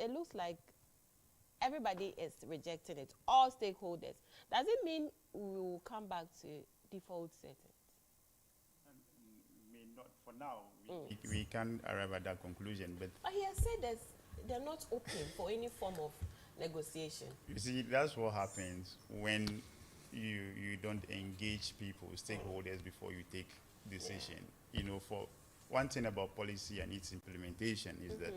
it looks like everybody is rejecting it, all stakeholders. Does it mean we will come back to default settings? May not for now. We can't arrive at that conclusion, but he has said they're not open for any form of negotiation. you see, that's what happens when you don't engage people, stakeholders, before you take decision. You know, for one thing about policy and its implementation is that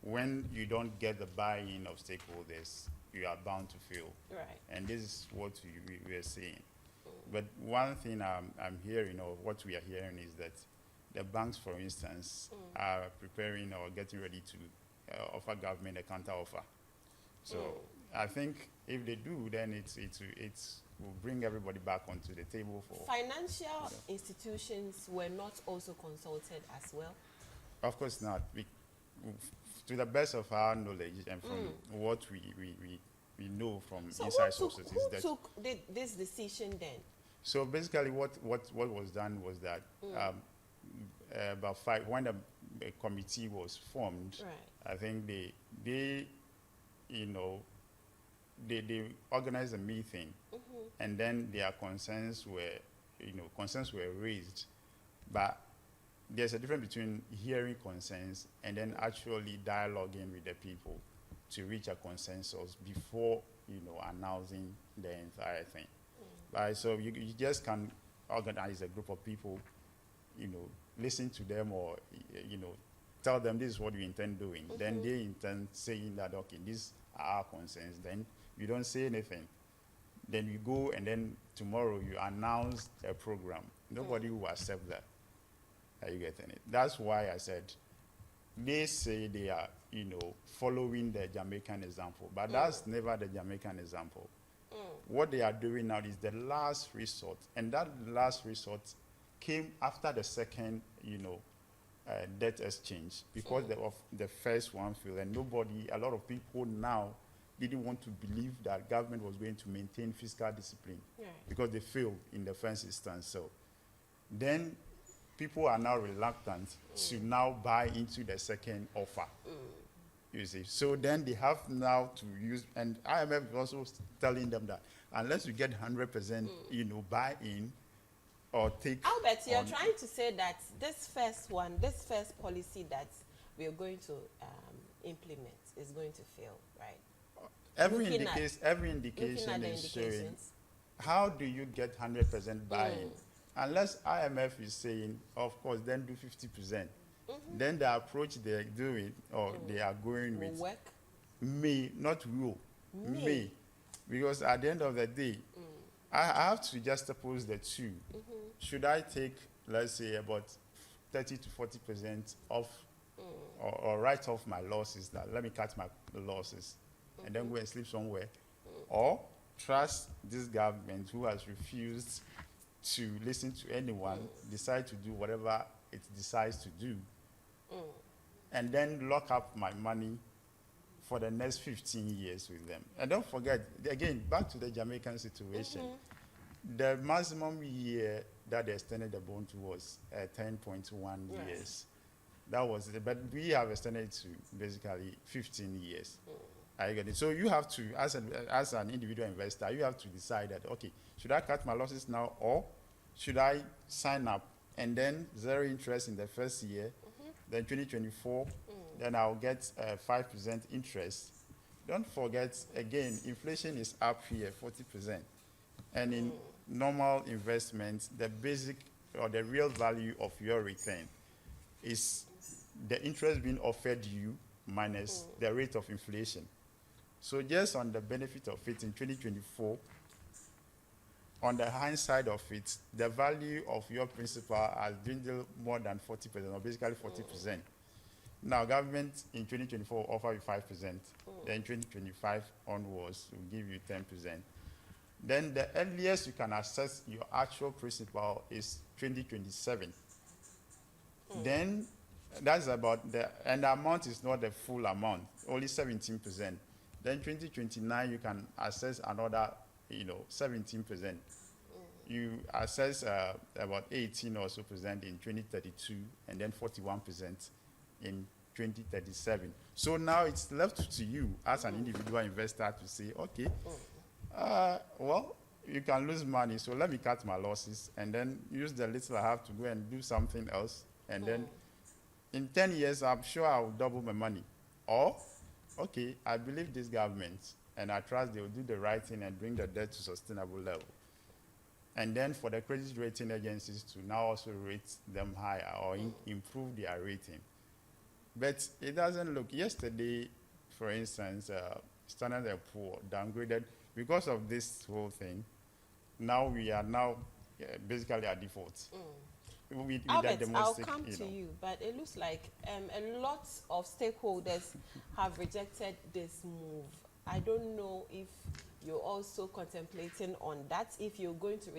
when you don't get the buy-in of stakeholders, you are bound to fail. Right. And this is what we are saying. But one thing I'm hearing, or what we are hearing, is that the banks, for instance, are preparing or getting ready to offer government a counter offer. So I think if they do, then it will bring everybody back onto the table for. Financial institutions were not also consulted as well. Of course not. To the best of our knowledge and from what we know from inside sources, who took this decision then? So basically, what was done was that about when the committee was formed, right. I think they organized a meeting, and then their concerns were raised, but there's a difference between hearing concerns and then actually dialoguing with the people to reach a consensus before announcing the entire thing. Right, so you just can organize a group of people, listen to them, or tell them this is what we intend doing. Then they intend saying that, okay, these are our concerns. Then you don't say anything. Then you go, and then tomorrow you announce a program. Nobody will accept that. Are you getting it? That's why I said they say they are, following the Jamaican example, but that's never the Jamaican example. What they are doing now is the last resort, and that last resort came after the second, debt exchange, because of the first one failed, and a lot of people now didn't want to believe that government was going to maintain fiscal discipline, because they failed in the first instance. So then people are now reluctant to now buy into the second offer. You see, so then they have now to use, and IMF is also telling them that unless you get 100%, buy-in or take. Albert, you're trying to say that this first policy that we are going to implement is going to fail, right? Every indication is showing. How do you get 100% buy-in? Unless IMF is saying, of course, then do 50%. Then the approach they are doing, or they are going with, work? May, not will. May. Because at the end of the day, I have to juxtapose the two. Should I take, let's say, about 30 to 40% off, or write off my losses, that let me cut my losses, and then go and sleep somewhere? Or trust this government, who has refused to listen to anyone, decide to do whatever it decides to do, and then lock up my money for the next 15 years with them. And don't forget, again, back to the Jamaican situation, the maximum year that they extended the bond to was 10.1 years. That was it. But we have extended it to basically 15 years. I get it. So you have to, as an individual investor, you have to decide that, okay, should I cut my losses now, or should I sign up and then zero interest in the first year, then 2024, then I'll get 5% interest. Don't forget, again, inflation is up here 40%. And in normal investments, the basic or the real value of your return is the interest being offered you minus the rate of inflation. So just on the benefit of it in 2024, on the hindsight of it, the value of your principal has dwindled more than 40%, or basically 40%. Now, government in 2024 offer you 5%. Then 2025 onwards will give you 10%. Then the earliest you can access your actual principal is 2027. Then that's about and the amount is not the full amount, only 17%. Then 2029 you can access another, 17%. You access about 18 or so percent in 2032, and then 41% in 2037. So now it's left to you as an individual investor to say, okay, well, you can lose money, so let me cut my losses and then use the little I have to go and do something else. And then in 10 years, I'm sure I'll double my money. Or, okay, I believe this government and I trust they will do the right thing and bring the debt to sustainable level. And then for the credit rating agencies to now also rate them higher or improve their rating. But it doesn't look, yesterday, for instance, Standard & Poor downgraded because of this whole thing. Now we are basically at default. With Albert, the I'll domestic, come to you, but it looks like a lot of stakeholders have rejected this move. I don't know if you're also contemplating on that, if you're going to